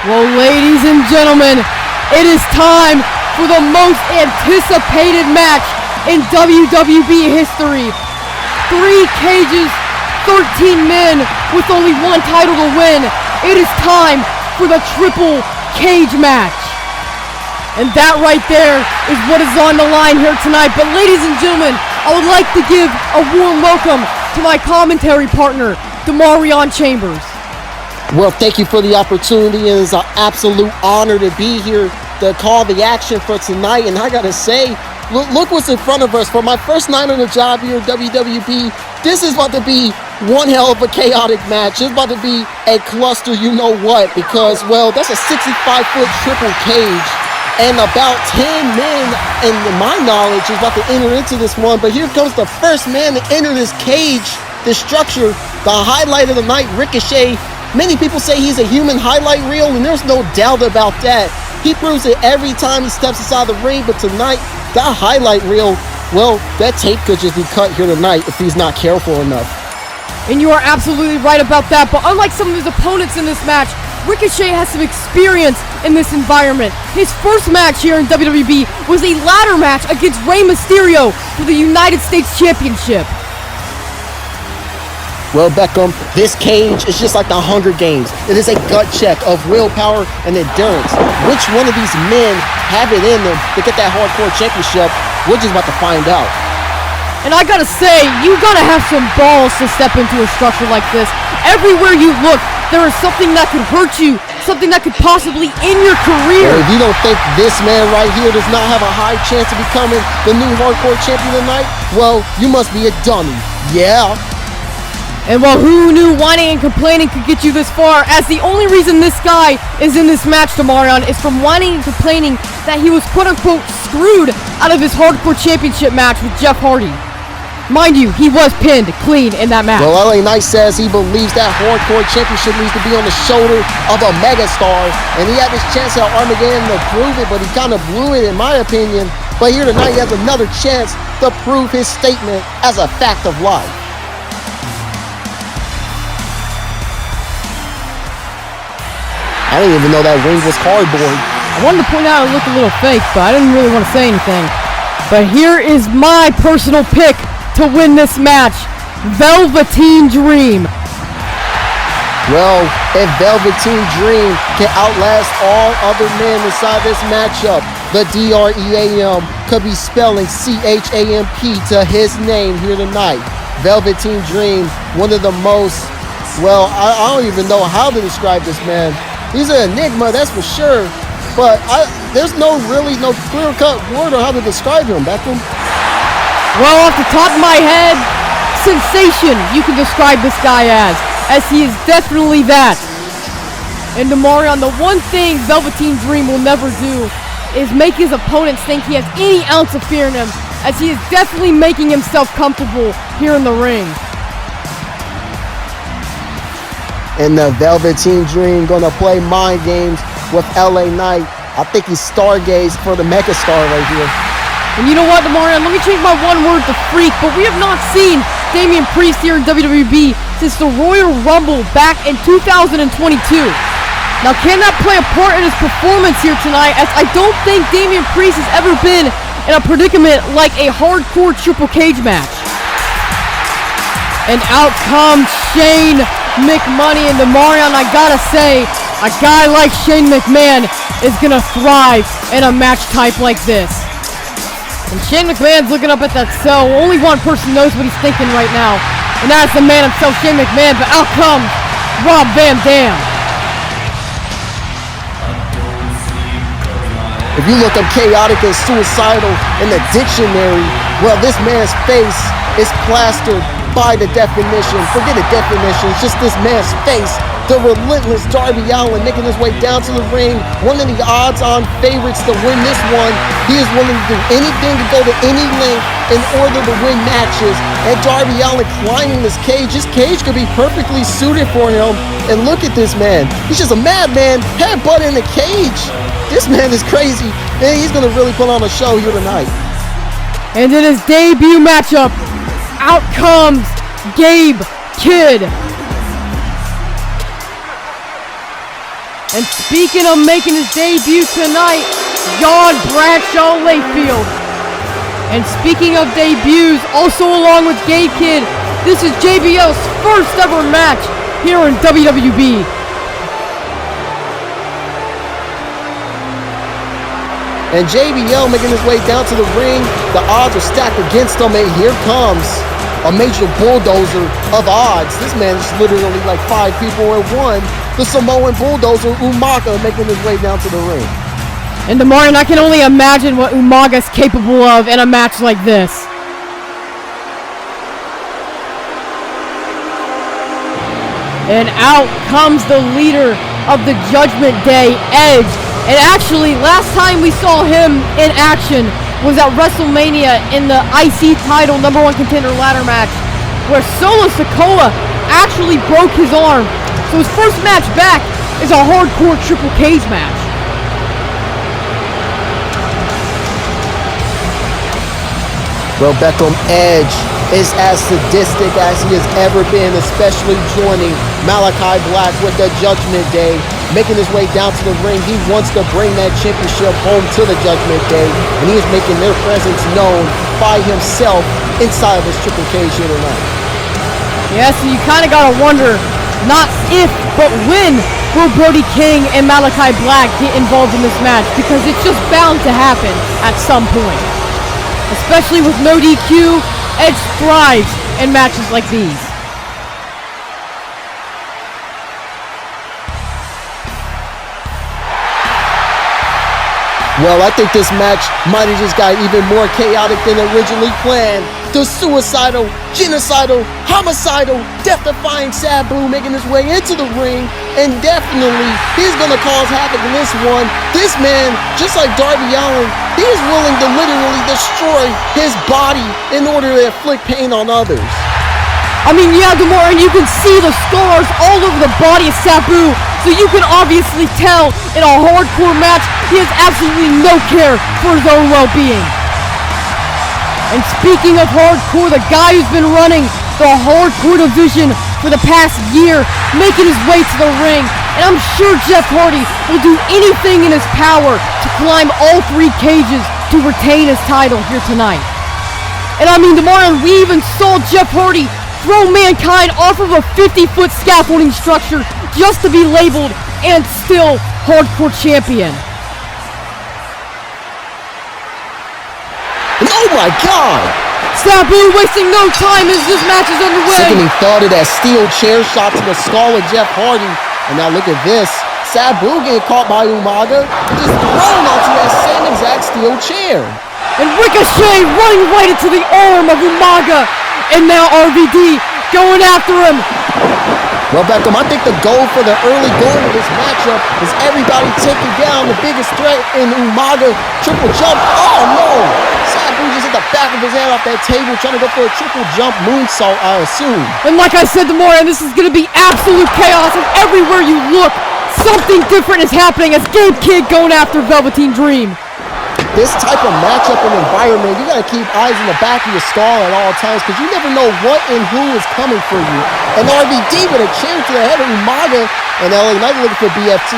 Well, ladies and gentlemen, it is time for the most anticipated match in WWE history. 3 cages, 13 men with only 1 title to win. It is time for the triple cage match. And that right there is what is on the line here tonight. But ladies and gentlemen, I would like to give a warm welcome to my commentary partner, Demarion Chambers. Well, thank you for the opportunity. It is an absolute honor to be here to call the action for tonight. And I gotta say, look what's in front of us. For my first night on the job here at WWB, this is about to be one hell of a chaotic match. It's about to be a cluster, you know what, because, well, that's a 65-foot triple cage. And about 10 men, in my knowledge, is about to enter into this one. But here comes the first man to enter this cage, this structure, the highlight of the night, Ricochet. Many people say he's a human highlight reel, and there's no doubt about that. He proves it every time he steps inside the ring, but tonight, that highlight reel, well, that tape could just be cut here tonight if he's not careful enough. And you are absolutely right about that, but unlike some of his opponents in this match, Ricochet has some experience in this environment. His first match here in WWE was a ladder match against Rey Mysterio for the United States Championship. Well, Beckham, this cage is just like the Hunger Games. It is a gut check of willpower and endurance. Which one of these men have it in them to get that hardcore championship? We're just about to find out. And I gotta say, you gotta have some balls to step into a structure like this. Everywhere you look, there is something that could hurt you, something that could possibly end your career. Well, if you don't think this man right here does not have a high chance of becoming the new hardcore champion tonight, well, you must be a dummy. Yeah. And well, who knew whining and complaining could get you this far, as the only reason this guy is in this match, Demarion, is from whining and complaining that he was quote-unquote screwed out of his hardcore championship match with Jeff Hardy. Mind you, he was pinned clean in that match. Well, LA Knight says he believes that hardcore championship needs to be on the shoulder of a megastar, and he had his chance at Armageddon to prove it, but he kind of blew it in my opinion. But here tonight he has another chance to prove his statement as a fact of life. I didn't even know that ring was cardboard. I wanted to point out it looked a little fake, but I didn't really want to say anything. But here is my personal pick to win this match, Velveteen Dream. Well, if Velveteen Dream can outlast all other men inside this matchup, the D-R-E-A-M could be spelling C-H-A-M-P to his name here tonight. Velveteen Dream, one of the most, well, I don't even know how to describe this man. He's an enigma, that's for sure. But there's no clear-cut word on how to describe him, Beckham. Well, off the top of my head, sensation you can describe this guy as he is definitely that. And Demarion, the one thing Velveteen Dream will never do is make his opponents think he has any ounce of fear in him, as he is definitely making himself comfortable here in the ring. And the Velveteen Dream gonna play mind games with LA Knight. I think he's stargazed for the megastar right here. And you know what, Demarion? Let me change my one word to freak, but we have not seen Damian Priest here in WWB since the Royal Rumble back in 2022. Now, can that play a part in his performance here tonight, as I don't think Damian Priest has ever been in a predicament like a hardcore triple cage match. And out comes Shane McMoney, and Demarion, I gotta say, a guy like Shane McMahon is gonna thrive in a match type like this. And Shane McMahon's looking up at that cell. Only one person knows what he's thinking right now, and that's the man himself, Shane McMahon. But out comes Rob Van Dam. If you look up chaotic and suicidal in the dictionary, well, this man's face is plastered by the definition. Forget the definition, it's just this man's face. The relentless Darby Allin making his way down to the ring. One of the odds-on favorites to win this one. He is willing to do anything to go to any length in order to win matches. And Darby Allin climbing this cage. This cage could be perfectly suited for him. And look at this man. He's just a madman, headbutt in the cage. This man is crazy. And he's going to really put on a show here tonight. And in his debut matchup, out comes Gabe Kidd. And speaking of making his debut tonight, John Bradshaw Layfield. And speaking of debuts, also along with Gabe Kidd, this is JBL's first ever match here in WWE. And JBL making his way down to the ring. The odds are stacked against him, and here comes a major bulldozer of odds. This man is literally like 5 people in one. The Samoan bulldozer, Umaga, making his way down to the ring. And DeMarion, I can only imagine what Umaga's capable of in a match like this. And out comes the leader of the Judgment Day, Edge. And actually, last time we saw him in action was at WrestleMania in the IC title #1 contender ladder match, where Solo Sikoa actually broke his arm. So his first match back is a hardcore triple cage match. Well, Beckham, Edge is as sadistic as he has ever been, especially joining Malachi Black with the Judgment Day, making his way down to the ring. He wants to bring that championship home to the Judgment Day, and he is making their presence known by himself inside of his Triple Cage here tonight. Yeah, so you kind of got to wonder, not if, but when will Brody King and Malachi Black get involved in this match, because it's just bound to happen at some point. Especially with no DQ, Edge thrives in matches like these. Well, I think this match might have just got even more chaotic than originally planned. The suicidal, genocidal, homicidal, death-defying Sabu making his way into the ring, and definitely he's going to cause havoc in this one. This man, just like Darby Allin, he is willing to literally destroy his body in order to inflict pain on others. I mean, yeah, DeMarion, you can see the scars all over the body of Sabu, so you can obviously tell in a hardcore match he has absolutely no care for his own well-being. And speaking of hardcore, the guy who's been running the hardcore division for the past year, making his way to the ring, and I'm sure Jeff Hardy will do anything in his power to climb all 3 cages to retain his title here tonight. And I mean, DeMarion, we even saw Jeff Hardy throw Mankind off of a 50-foot scaffolding structure just to be labeled and still hardcore champion. Oh my God! Sabu wasting no time as this match is underway. Sickening thought of that steel chair shot to the skull of Jeff Hardy. And now look at this. Sabu getting caught by Umaga, just thrown onto that same exact steel chair. And Ricochet running right into the arm of Umaga. And now RVD going after him. Well, Beckham, I think the goal for the early going of this matchup is everybody taking down the biggest threat in Umaga. Triple jump. Oh, no. Sabu just hit the back of his hand off that table trying to go for a triple jump moonsault, I assume. And like I said, DeMarion, this is going to be absolute chaos. And everywhere you look, something different is happening as Gabe Kidd going after Velveteen Dream. This type of matchup and environment, you got to keep eyes in the back of your skull at all times because you never know what and who is coming for you. And RVD with a chair to the head of Umaga, and LA Knight looking for BFT.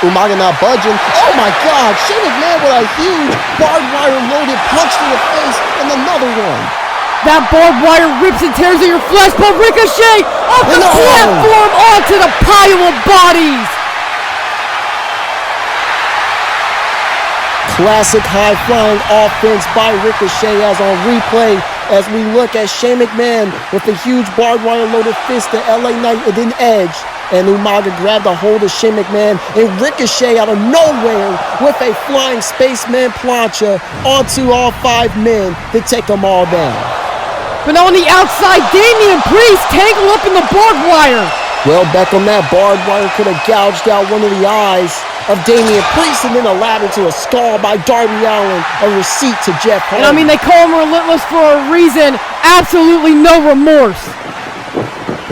Umaga not budging. Oh my God, Shane McMahon with a huge barbed wire loaded punch to the face, and another one. That barbed wire rips and tears at your flesh, but Ricochet off the platform onto the pile of bodies. Classic high-flying offense by Ricochet as on replay as we look at Shane McMahon with a huge barbed wire loaded fist to LA Knight and then Edge. And Umaga grabbed a hold of Shane McMahon and Ricochet out of nowhere with a flying spaceman plancha onto all 5 men to take them all down. But on the outside, Damian Priest tangled up in the barbed wire. Well, Beckham, that barbed wire could have gouged out one of the eyes of Damian Priest and then allowed into a skull by Darby Allin, a receipt to Jeff Hardy. And I mean, they call him relentless for a reason. Absolutely no remorse.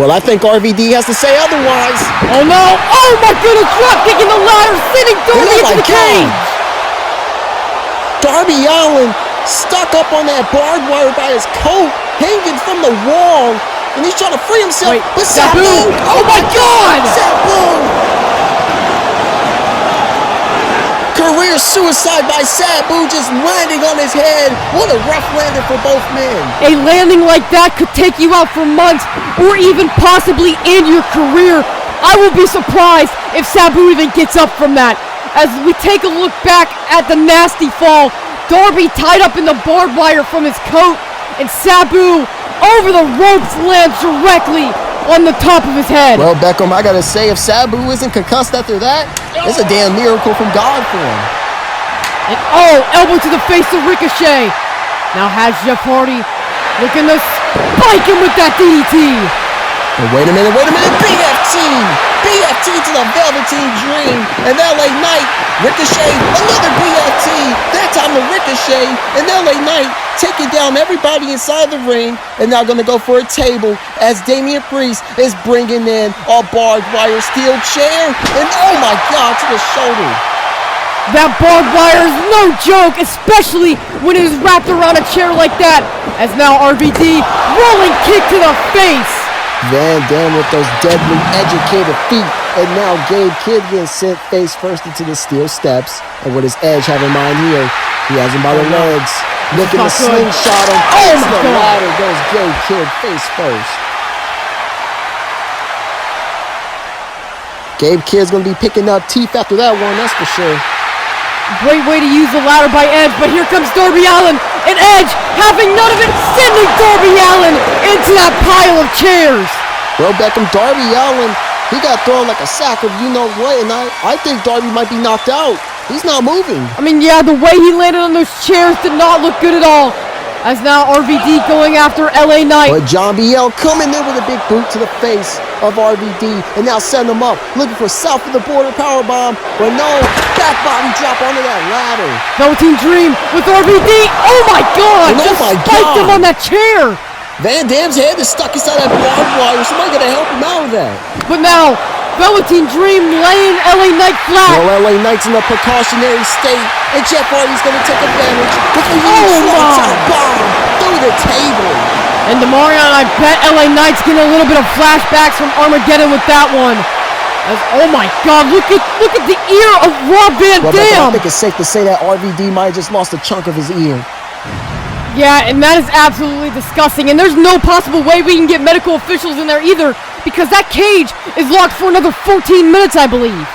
Well, I think RVD has to say otherwise. Oh no! Oh my goodness! Drop kicking the ladder, sending Darby into the cage. Darby Allin stuck up on that barbed wire by his coat, hanging from the wall, and he's trying to free himself. Wait, but Sabu! Oh my God! Sabu! Spear suicide by Sabu, just landing on his head. What a rough landing for both men. A landing like that could take you out for months or even possibly end your career. I will be surprised if Sabu even gets up from that. As we take a look back at the nasty fall, Darby tied up in the barbed wire from his coat, and Sabu over the ropes lands directly on the top of his head. Well, Beckham, I gotta say, if Sabu isn't concussed after that, it's a damn miracle from God for him. And elbow to the face of Ricochet. Now has Jeff Hardy looking to spike him with that DDT. But wait a minute, BFT to the Velveteen Dream, and LA Knight, Ricochet, another BFT, that time to Ricochet, and LA Knight taking down everybody inside the ring, and now gonna go for a table as Damian Priest is bringing in a barbed wire steel chair, and oh my God, to the shoulder. That barbed wire is no joke, especially when it is wrapped around a chair like that, as now RVD rolling kick to the face. Van Dam with those deadly educated feet, and now Gabe Kidd getting sent face first into the steel steps, and with his edge have in mind here, he has him by the legs, looking to slingshot him. Into the ladder goes Gabe Kidd face first. Gabe Kidd's gonna be picking up teeth after that one, that's for sure. Great way to use the ladder by Edge, but here comes Darby Allin, and Edge, having none of it, sending Darby Allin into that pile of chairs. Well, Beckham, Darby Allin, he got thrown like a sack of you-know-what, and I think Darby might be knocked out. He's not moving. I mean, yeah, the way he landed on those chairs did not look good at all. As now RVD going after LA Knight. But John BL coming in with a big boot to the face of RVD, and now send him up, looking for south of the border powerbomb, but no, back body drop onto that ladder. Velveteen Dream with RVD. Oh my God! And just spiked him on that chair. Van Dam's head is stuck inside that barbed wire. Somebody gotta help him out of that. But now, Velveteen Dream laying LA Knight flat. Well, LA Knight's in a precautionary state, and Jeff Hardy's gonna take advantage with a huge bomb through the table. And Demarion, I bet LA Knight's getting a little bit of flashbacks from Armageddon with that one. As, oh my God, look at the ear of Rob Van Dam. I think it's safe to say that RVD might have just lost a chunk of his ear. Yeah, and that is absolutely disgusting. And there's no possible way we can get medical officials in there either, because that cage is locked for another 14 minutes, I believe.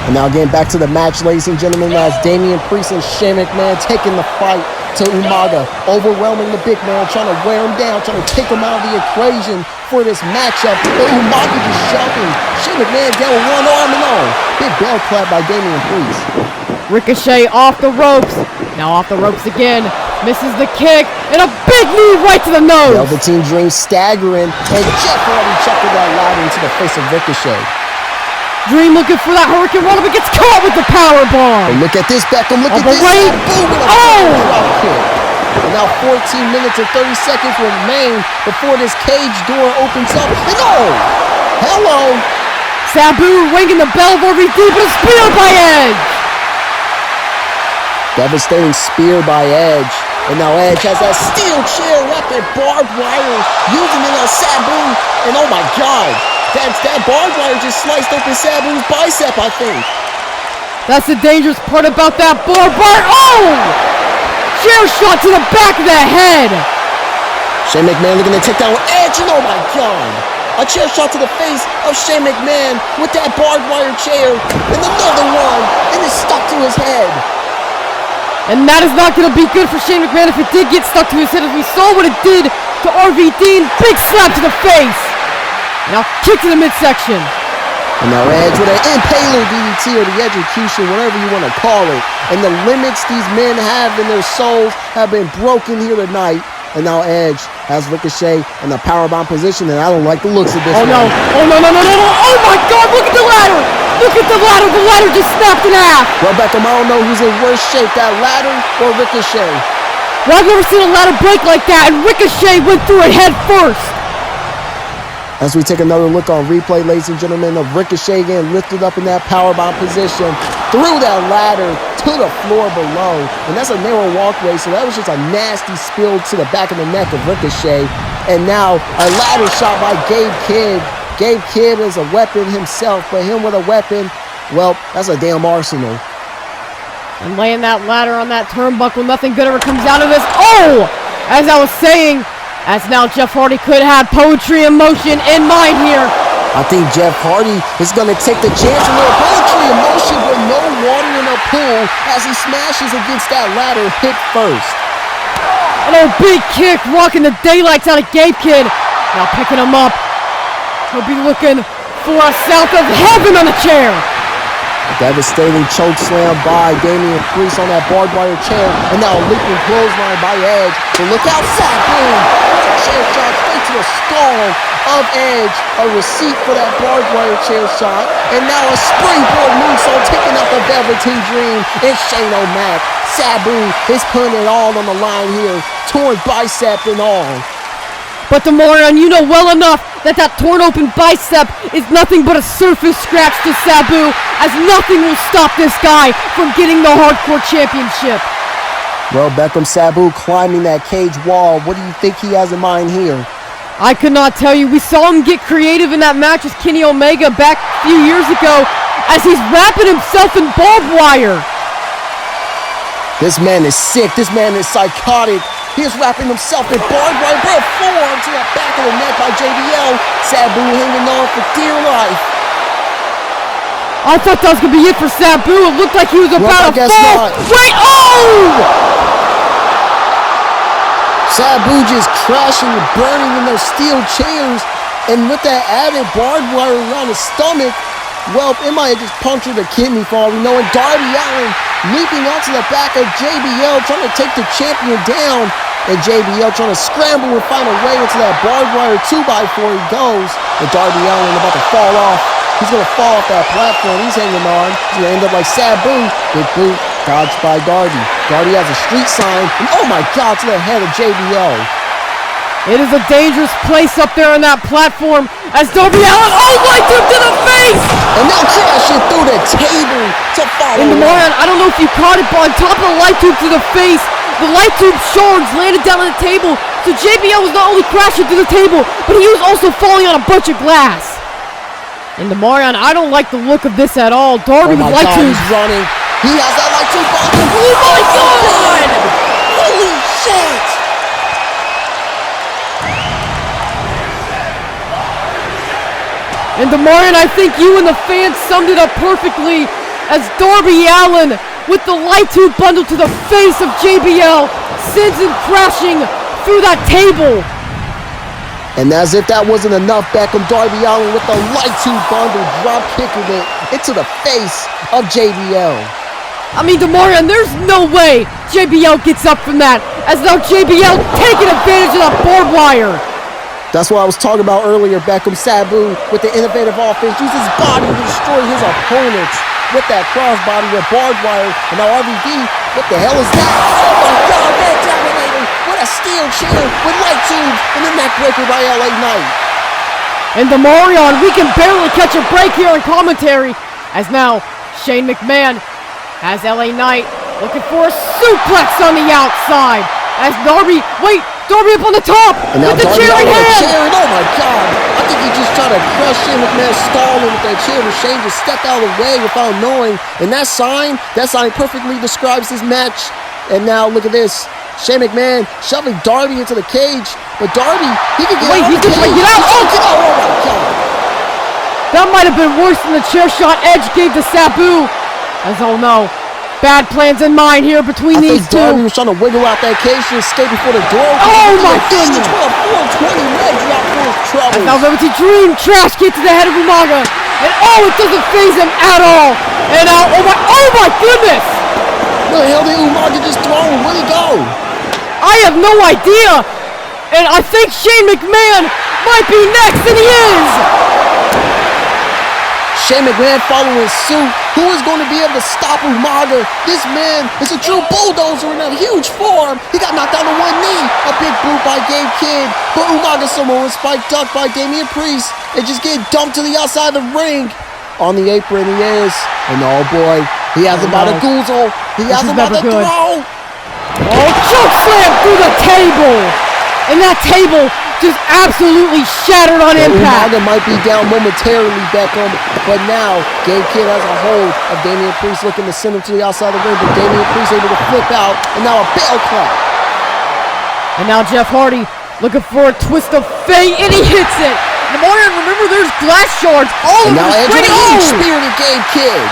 And now getting back to the match, ladies and gentlemen, as Damian Priest and Shane McMahon taking the fight to Umaga, overwhelming the big man, trying to wear him down, trying to take him out of the equation for this matchup. But Umaga just shoving Shane McMahon down with one arm and all. Big bell clap by Damian Priest. Ricochet off the ropes. Now off the ropes again. Misses the kick, and a big knee right to the nose. Velveteen Dream staggering, and Jeff Hardy chucking that ladder into the face of Ricochet. Dream looking for that Hurricane Rana, but gets caught with the power bomb. And look at this, Beckham. Look at this. Wait. Boom with a drop kick. And now 14 minutes and 30 seconds remain before this cage door opens up. And hello. Sabu ringing the bell of RVD, but a spear by Edge. Devastating spear by Edge. And now Edge has that steel chair wrapped in barbed wire, using it on Sabu. And oh my God. That barbed wire just sliced open Sabu's bicep, I think. That's the dangerous part about that barbed wire. Oh! Chair shot to the back of the head. Shane McMahon looking to take down Edge, and oh my God. A chair shot to the face of Shane McMahon with that barbed wire chair. And another one, and it's stuck to his head. And that is not going to be good for Shane McMahon if it did get stuck to his head, as we saw what it did to RVD. Big slap to the face. Now kick to the midsection. And now Edge with an impaler DDT, or the execution, whatever you want to call it. And the limits these men have in their souls have been broken here tonight. And now Edge has Ricochet in the powerbomb position, and I don't like the looks of this one. No. Oh my God, look at the ladder. Look at the ladder. The ladder just snapped in half. Well, Beckham, I don't know who's in worse shape, that ladder or Ricochet. Well, I've never seen a ladder break like that, and Ricochet went through it head first. As we take another look on replay, ladies and gentlemen, of Ricochet getting lifted up in that powerbomb position through that ladder to the floor below. And that's a narrow walkway, so that was just a nasty spill to the back of the neck of Ricochet. And now a ladder shot by Gabe Kidd. Gabe Kidd is a weapon himself, but him with a weapon, well, that's a damn arsenal. And laying that ladder on that turnbuckle, nothing good ever comes out of this. Oh! As I was saying, as now Jeff Hardy could have poetry in motion in mind here. I think Jeff Hardy is going to take the chance of little poetry in motion with no water in a pool as he smashes against that ladder hit first. And a big kick rocking the daylights out of Gabe Kidd. Now picking him up. He'll be looking for a south of heaven on the chair. A devastating choke slam by Damian Priest on that barbed wire chair. And now a leaping clothesline by Edge. So look outside, boom! Chair shot straight to the skull of Edge. A receipt for that barbed wire chair shot. And now a springboard moonsault taking out the Velveteen Dream. And Shane O'Mac. Sabu is putting it all on the line here. Torn bicep and all. But Demarion, you know well enough that torn open bicep is nothing but a surface scratch to Sabu, as nothing will stop this guy from getting the Hardcore Championship. Well, Beckham Sabu climbing that cage wall. What do you think he has in mind here? I could not tell you. We saw him get creative in that match with Kenny Omega back a few years ago as he's wrapping himself in barbed wire. This man is sick. This man is psychotic. He is wrapping himself in barbed wire, but forearm to the back of the neck by JBL. Sabu hanging on for dear life. I thought that was going to be it for Sabu. It looked like he was about to fall. Not. Wait, oh! Sabu just crashing and burning in those steel chairs. And with that added barbed wire around his stomach, well, it might have just punctured a kidney for all we know. And Darby Allin leaping onto the back of JBL, trying to take the champion down. And JBL trying to scramble and find a way into that barbed wire 2x4 he goes. And Darby Allin about to fall off. He's going to fall off that platform he's hanging on. He's going to end up like Sabu. Big boot, dodged by Darby. Darby has a street sign. And oh my God, to the head of JBL. It is a dangerous place up there on that platform as Darby Allin, oh, light tube to the face! And now crashing through the table to follow. And Demarion, I don't know if you caught it, but on top of the light tube to the face, the light tube shards landed down on the table. So JBL was not only crashing through the table, but he was also falling on a bunch of glass. And Demarion, I don't like the look of this at all. Darby with light tubes. He's running. He has that light tube on. Oh my God! Holy shit! And Demarion, I think you and the fans summed it up perfectly as Darby Allin with the light tube bundle to the face of JBL sends him crashing through that table. And as if that wasn't enough, Beckham Darby Allin with the light tube bundle drop kicking it into the face of JBL. I mean, Demarion, there's no way JBL gets up from that as now JBL taking advantage of that barbed wire. That's what I was talking about earlier. Beckham Sabu with the innovative offense uses his body to destroy his opponents with that crossbody with barbed wire. And now RVD, what the hell is that? Oh my God, man, dominating with a steel chair with light tubes and the neck breaker by LA Knight. And Demarion, we can barely catch a break here in commentary as now Shane McMahon has LA Knight looking for a suplex on the outside as Darby, wait, Darby up on the top and with the chair in hand. Oh my God! I think he just tried to crush Shane McMahon, stalling with that chair. And Shane just stepped out of the way without knowing. And that sign perfectly describes this match. And now look at this: Shane McMahon shoving Darby into the cage, but Darby he can get out. Wait, he can get out! Oh my God! That might have been worse than the chair shot Edge gave to Sabu. As oh no. Bad plans in mind here between these two. Darby was trying to wiggle out that cage to escape before the door. Oh my goodness! 420 leg drop for his trouble. And now Velveteen Dream trash kick to the head of Umaga. And oh, it doesn't faze him at all. And now, oh my goodness! Where the hell did Umaga just throw him? Where'd he go? I have no idea. And I think Shane McMahon might be next, and he is. Shane McMahon following suit. Who is going to be able to stop Umaga? This man is a true bulldozer in a huge form. He got knocked down to one knee. A big boot by Gabe Kidd. But Umaga Samoan spike ducked by Damian Priest. And just get dumped to the outside of the ring. On the apron he is. And oh boy, he has about a goozle. He has about to throw. Oh, choke slam through the table. and that table just absolutely shattered on impact. Umaga might be down momentarily, Beckham, but now Gabe Kidd has a hold of Damian Priest, looking to send him to the outside of the ring, but Damian Priest able to flip out, and now a bell clap. And now Jeff Hardy looking for a twist of fate, and he hits it. Memorial, remember there's glass shards all over the screen. And now speared at Gabe Kidd.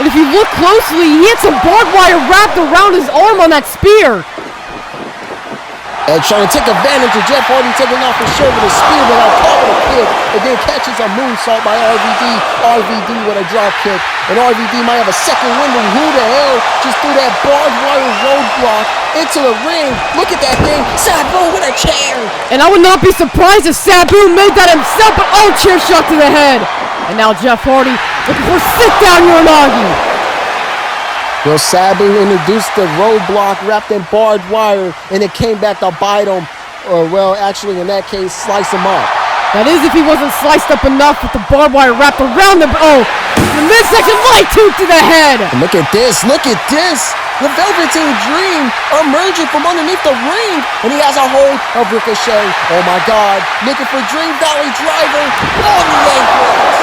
And if you look closely, he had some barbed wire wrapped around his arm on that spear. Edge trying to take advantage of Jeff Hardy taking off his shirt with a spear, but on top of the kick, and then catches a moonsault by RVD. RVD with a drop kick, and RVD might have a second wind, and who the hell just threw that barbed wire roadblock into the ring? Look at that thing, Sabu with a chair. And I would not be surprised if Sabu made that himself, but oh, chair shot to the head. And now Jeff Hardy looking for sit-down Uranagi. Well, Sabu introduced the roadblock wrapped in barbed wire, and it came back to bite him, or well, actually in that case, slice him up. That is if he wasn't sliced up enough with the barbed wire wrapped around him. Oh, the midsection light tube to the head. And look at this, look at this. The Velveteen Dream emerging from underneath the ring, and he has a hold of Ricochet. Oh my God, looking for Dream Valley Driver on the ankles.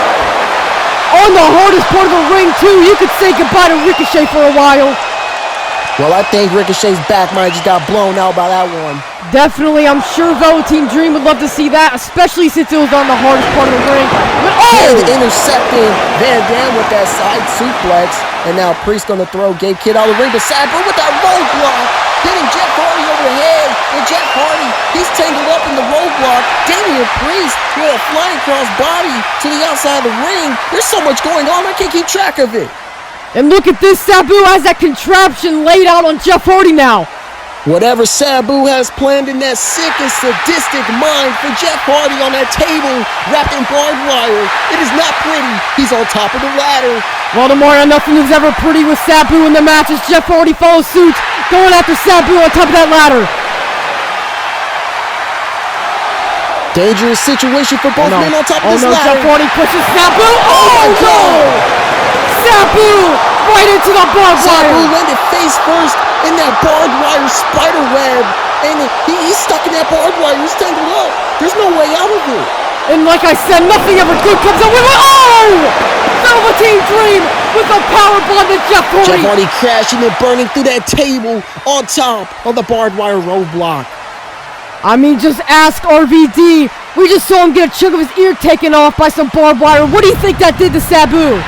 On the hardest part of the ring, too. You could say goodbye to Ricochet for a while. Well, I think Ricochet's back might just got blown out by that one. Definitely. I'm sure Velveteen Dream would love to see that, especially since it was on the hardest part of the ring. But oh! Intercepting Van Dam with that side suplex. And now Priest going to throw Gabe Kidd out of the ring. But Sabu with that roadblock, hitting Jeff Hardy over the head. And Jeff Hardy, he's tangled up in the roadblock. Damian Priest with a flying cross body to the outside of the ring. There's so much going on, I can't keep track of it. And look at this, Sabu has that contraption laid out on Jeff Hardy now. Whatever Sabu has planned in that sick and sadistic mind for Jeff Hardy on that table wrapped in barbed wire, it is not pretty. He's on top of the ladder. Well, tomorrow, nothing is ever pretty with Sabu in the match as Jeff Hardy follows suit, going after Sabu on top of that ladder. Dangerous situation for both men on top of this ladder. Jeff Hardy pushes Sabu. Oh, no! Sabu right into the barbed wire. Sabu landed face first in that barbed wire spider web, and he's stuck in that barbed wire. He's tangled up. There's no way out of it. And like I said, nothing ever good comes out with it. Oh! Velveteen Dream with a power bomb to Jeff Hardy. Jeff Hardy crashing and burning through that table on top of the barbed wire roadblock. I mean, just ask RVD. We just saw him get a chunk of his ear taken off by some barbed wire. What do you think that did to Sabu?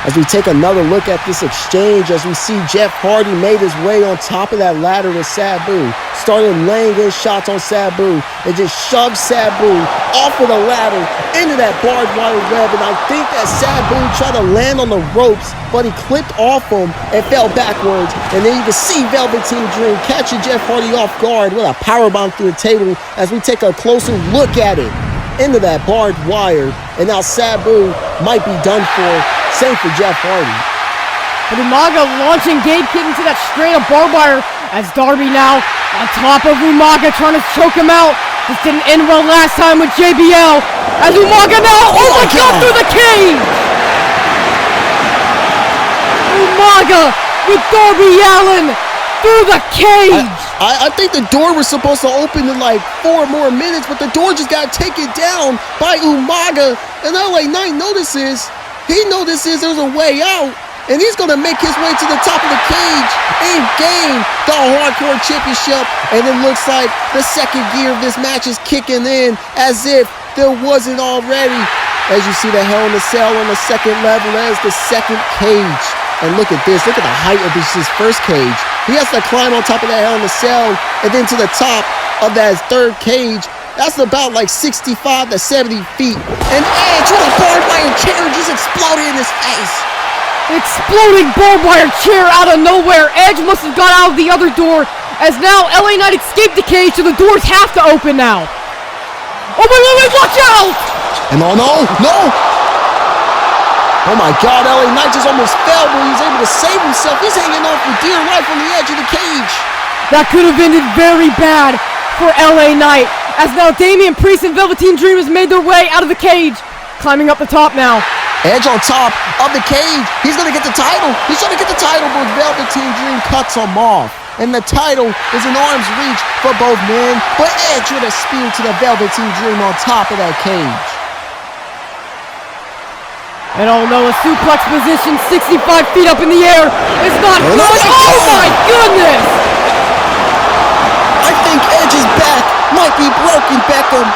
As we take another look at this exchange, as we see Jeff Hardy made his way on top of that ladder with Sabu, started laying in shots on Sabu, and just shoved Sabu off of the ladder into that barbed wire web. And I think that Sabu tried to land on the ropes, but he clipped off him and fell backwards. And then you can see Velveteen Dream catching Jeff Hardy off guard with a powerbomb through the table as we take a closer look at it into that barbed wire. And now Sabu might be done for. Same for Jeff Hardy. But Umaga launching Gabe Kidd into that straight up barbed wire as Darby now on top of Umaga trying to choke him out. This didn't end well last time with JBL. As Umaga now, oh my God, through the cage! Umaga with Darby Allin through the cage! I think the door was supposed to open in like 4 more minutes, but the door just got taken down by Umaga. And LA Knight notices there's a way out, and he's going to make his way to the top of the cage and gain the Hardcore Championship. And it looks like the second gear of this match is kicking in as if there wasn't already. As you see the Hell in a Cell on the second level, that is the second cage. And look at this, look at the height of his first cage. He has to climb on top of that Hell in a Cell and then to the top of that third cage. That's about like 65 to 70 feet. And Edge with a barbed wire chair just exploded in his face. Exploding barbed wire chair out of nowhere. Edge must have got out of the other door as now LA Knight escaped the cage, so the doors have to open now. Oh, wait, watch out! And no! Oh my God, LA Knight just almost fell, but he was able to save himself. He's hanging on for dear life on the edge of the cage. That could have ended very bad for LA Knight. As now Damian Priest and Velveteen Dream has made their way out of the cage. Climbing up the top now. Edge on top of the cage. He's going to get the title. He's trying to get the title, but Velveteen Dream cuts him off. and the title is in arm's reach for both men. But Edge with a spear to the Velveteen Dream on top of that cage. And oh no, a suplex position 65 feet up in the air is not good. Oh my goodness! I think Edge's back might be broken, Beckham.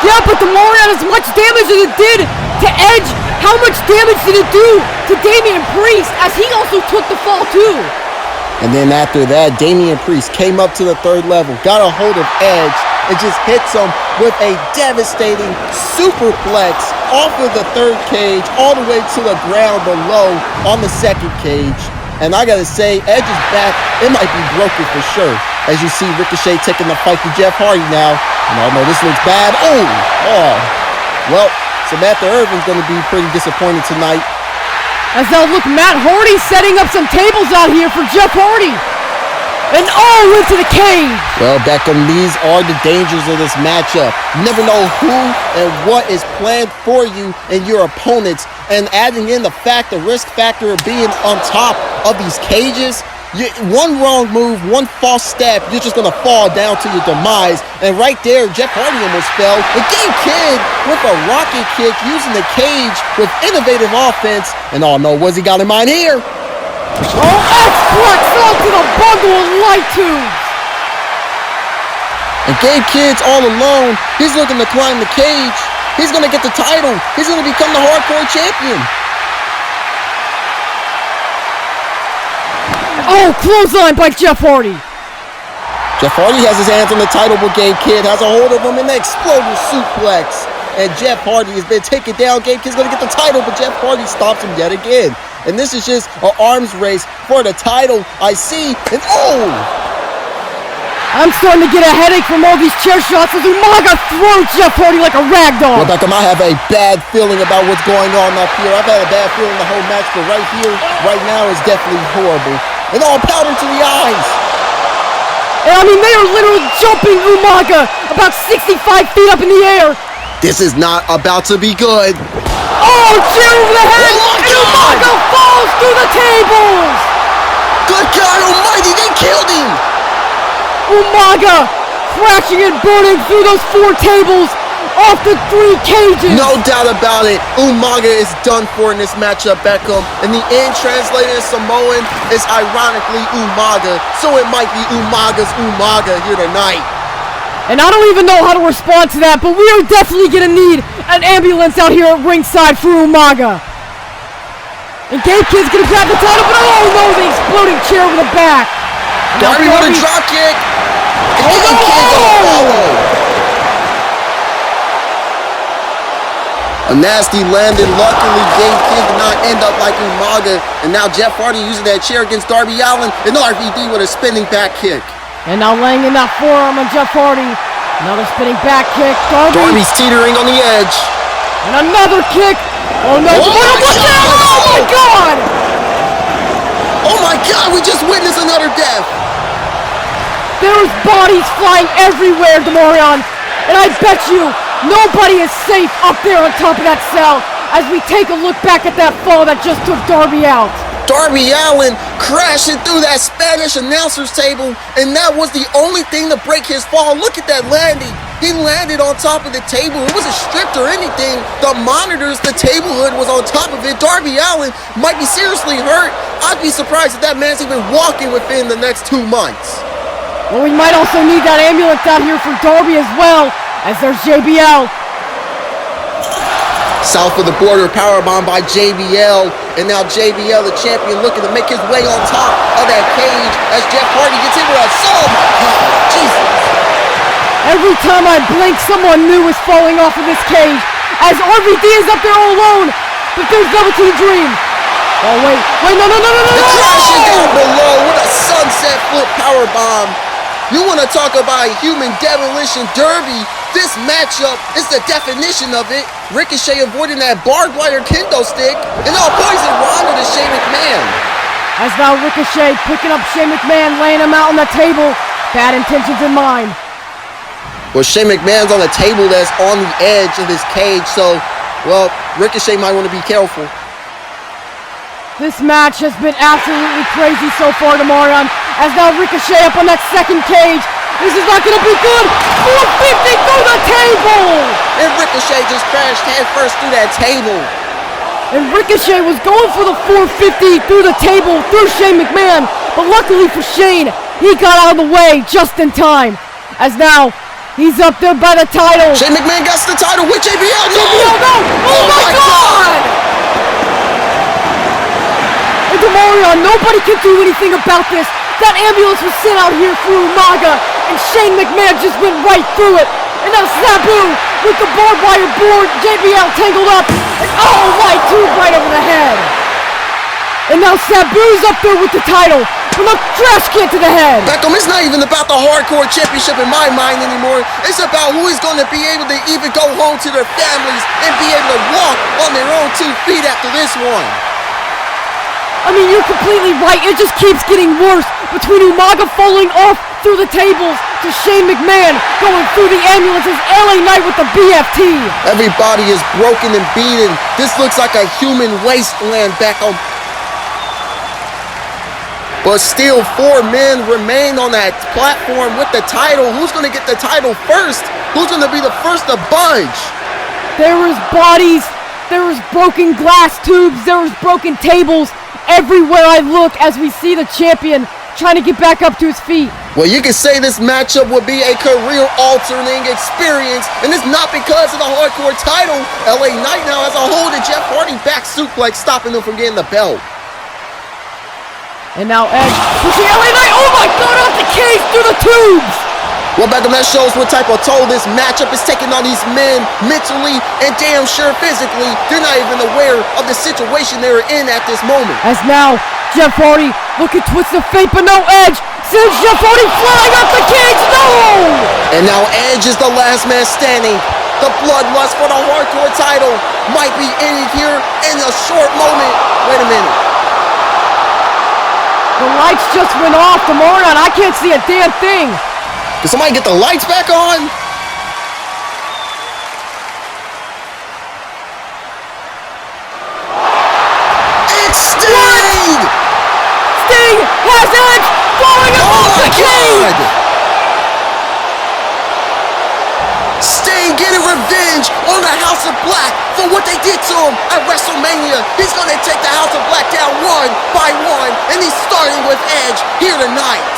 Yeah, but the Morion, as much damage as it did to Edge, how much damage did it do to Damian Priest as he also took the fall too? And then after that, Damian Priest came up to the third level, got a hold of Edge, and just hits him with a devastating superplex off of the third cage all the way to the ground below on the second cage. And I gotta say, Edge's back, it might be broken for sure. As you see Ricochet taking the fight to Jeff Hardy now. And oh no, this looks bad. Oh. Well, Samantha Irvin's gonna be pretty disappointed tonight. As now look, Matt Hardy setting up some tables out here for Jeff Hardy. And into the cage. Well, Beckham, these are the dangers of this matchup. You never know who and what is planned for you and your opponents. And adding in the risk factor of being on top of these cages, one wrong move, one false step, you're just going to fall down to your demise. And right there, Jeff Hardy almost fell. And Gabe Kidd with a rocket kick using the cage with innovative offense. And oh no, what's he got in mind here? X-Plex onto the bundle of light tubes. And Gabe Kidd's all alone. He's looking to climb the cage. He's going to get the title. He's going to become the hardcore champion. Clothesline by Jeff Hardy. Jeff Hardy has his hands on the title, but Gabe Kidd has a hold of him in the exploding suplex. And Jeff Hardy has been taken down. Gabe Kidd's going to get the title, but Jeff Hardy stops him yet again. And this is just an arms race for the title. I see, and I'm starting to get a headache from all these chair shots as Umaga throws Jeff Hardy like a rag doll. Well, Beckham, I have a bad feeling about what's going on up here. I've had a bad feeling the whole match, but right here, right now, is definitely horrible. And all powder to the eyes. And I mean, they are literally jumping Umaga about 65 feet up in the air. This is not about to be good. Chair over the head, and Umaga falls through the tables. Good God almighty, they killed him. Umaga crashing and burning through those 4 tables off the 3 cages. No doubt about it. Umaga is done for in this matchup, Beckham. And the end translated in Samoan is ironically Umaga. So it might be Umaga's Umaga here tonight. And I don't even know how to respond to that, but we are definitely going to need an ambulance out here at ringside for Umaga. And Gabe Kidd's going to grab the title, but no, the exploding chair over the back. Darby with a drop kick. A nasty landing. Luckily, Gabe Kidd did not end up like Umaga. And now Jeff Hardy using that chair against Darby Allin. And RVD with a spinning back kick. And now laying in that forearm on Jeff Hardy. Another spinning back kick. Darby's teetering on the edge. And another kick. Oh no. Oh my God. Oh my God, we just witnessed another death. There's bodies flying everywhere, Demarion. And I bet you nobody is safe up there on top of that cell as we take a look back at that fall that just took Darby out. Darby Allin crashing through that Spanish announcer's table, and that was the only thing to break his fall. Look at that landing. He landed on top of the table. It wasn't stripped or anything. The monitors, the table hood was on top of it. Darby Allin might be seriously hurt. I'd be surprised if that man's even walking within the next 2 months. Well, we might also need that ambulance out here for Darby as well, as there's JBL. South of the border, powerbomb by JBL. And now JBL, the champion, looking to make his way on top of that cage as Jeff Hardy gets into that. Jesus. Every time I blink, someone new is falling off of this cage as RVD is up there all alone. But there's Velveteen Dream. Oh, wait, no. Crashing down below with a sunset flip powerbomb. You want to talk about a human demolition derby? This matchup is the definition of it. Ricochet avoiding that barbed wire kendo stick, and all poison Ronda to Shane McMahon. As now Ricochet picking up Shane McMahon, laying him out on the table. Bad intentions in mind. Well, Shane McMahon's on the table that's on the edge of his cage, so, well, Ricochet might want to be careful. This match has been absolutely crazy so far, Demarion, As now Ricochet up on that second cage. This is not going to be good. 450 through the table. And Ricochet just crashed head first through that table. And Ricochet was going for the 450 through the table, through Shane McMahon. But luckily for Shane, he got out of the way just in time. As now, he's up there by the title. Shane McMahon gets the title with JBL. No! JBL, no! Oh my God! And Demarion, nobody can do anything about this. That ambulance was sent out here through Umaga, and Shane McMahon just went right through it. And now Sabu with the barbed wire board, JBL tangled up, and oh, right tube right over the head. And now Sabu's up there with the title, from a trash can to the head. Beckham, it's not even about the Hardcore Championship in my mind anymore. It's about who is going to be able to even go home to their families and be able to walk on their own 2 feet after this one. I mean, you're completely right. It just keeps getting worse. Between Umaga falling off through the tables to Shane McMahon going through the ambulances, LA Knight with the BFT. Everybody is broken and beaten. This looks like a human wasteland, Beckham. But still, 4 men remain on that platform with the title. Who's going to get the title first? Who's going to be the first to budge? There is bodies. There is broken glass tubes. There is broken tables. Everywhere I look as we see the champion trying to get back up to his feet. Well, you can say this matchup would be a career-altering experience, and it's not because of the Hardcore title. LA Knight now has a hold of Jeff Hardy back suplex, stopping him from getting the belt. And now Edge pushing LA Knight. Oh my God, off the cage through the tubes. Well, Beckham, that shows what type of toll this matchup is taking on these men mentally and damn sure physically. They're not even aware of the situation they're in at this moment. As now, Jeff Hardy looking twist of fate, but no Edge. Sends Jeff Hardy flying off the cage. No! And now Edge is the last man standing. The bloodlust for the Hardcore title might be ending here in a short moment. Wait a minute. The lights just went off, Demarion. I can't see a damn thing. Can somebody get the lights back on? It's Sting! Sting has Edge falling off the cage! Sting getting revenge on the House of Black for what they did to him at WrestleMania. He's going to take the House of Black down one by one, and he's starting with Edge here tonight.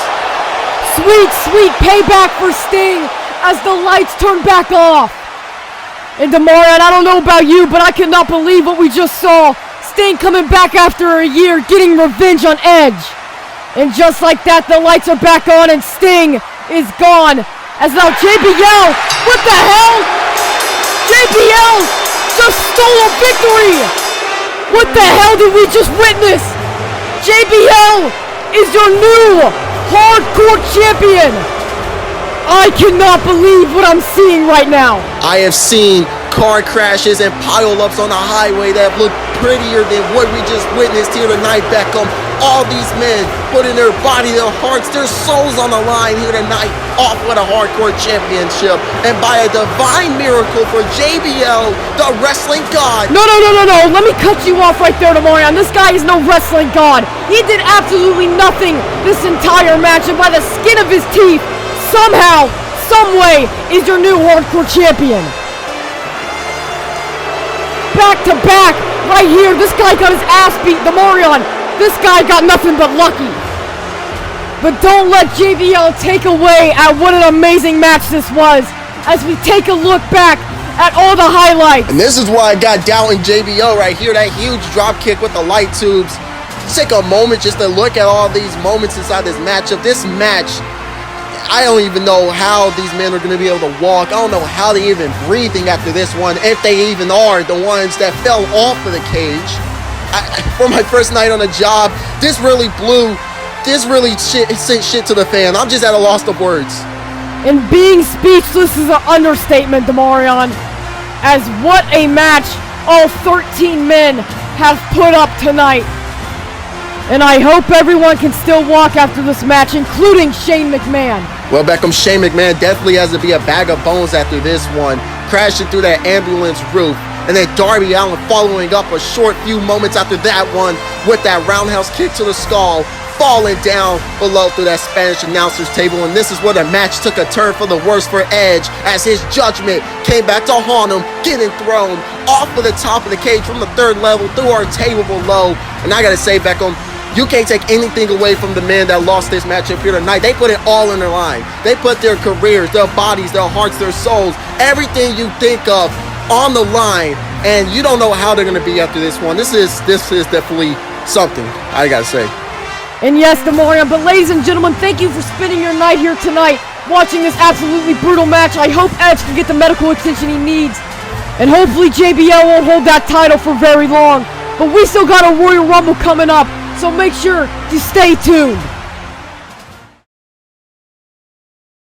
Sweet, sweet payback for Sting as the lights turn back off. And Demarion, I don't know about you, but I cannot believe what we just saw. Sting coming back after a year, getting revenge on Edge. And just like that, the lights are back on and Sting is gone. As now JBL, what the hell? JBL just stole a victory. What the hell did we just witness? JBL is your new Hardcore champion. I cannot believe what I'm seeing right now. I have seen car crashes and pile-ups on the highway that look prettier than what we just witnessed here tonight, Beckham. All these men putting their body, their hearts, their souls on the line here tonight, off with a Hardcore championship. And by a divine miracle for JBL, the wrestling god. No. Let me cut you off right there, Demarion. This guy is no wrestling god. He did absolutely nothing this entire match, and by the skin of his teeth, somehow, someway, is your new Hardcore champion. Back to back, right here. This guy got his ass beat. Demarion, this guy got nothing but lucky. But don't let JBL take away at what an amazing match this was as we take a look back at all the highlights. And this is why I got doubting JBL right here. That huge drop kick with the light tubes. Take a moment just to look at all these moments inside this matchup. This match, I don't even know how these men are going to be able to walk. I don't know how they're even breathing after this one, if they even are the ones that fell off of the cage. For my first night on the job, this really sent shit to the fan. I'm just at a loss of words. And being speechless is an understatement, Demarion. As what a match all 13 men have put up tonight. And I hope everyone can still walk after this match, including Shane McMahon. Well, Beckham, Shane McMahon definitely has to be a bag of bones after this one. Crashing through that ambulance roof. And then Darby Allin following up a short few moments after that one with that roundhouse kick to the skull. falling down below through that Spanish announcer's table. And this is where the match took a turn for the worse for Edge, as his judgment came back to haunt him, getting thrown off of the top of the cage from the third level through our table below. And I gotta say, Beckham, you can't take anything away from the men that lost this matchup here tonight. They put it all in their line. They put their careers, their bodies, their hearts, their souls, everything you think of on the line. And you don't know how they're going to be after this one. This is definitely something, I got to say. And yes, DeMarion, but ladies and gentlemen, thank you for spending your night here tonight watching this absolutely brutal match. I hope Edge can get the medical attention he needs. And hopefully JBL won't hold that title for very long. But we still got a Royal Rumble coming up. So make sure to stay tuned.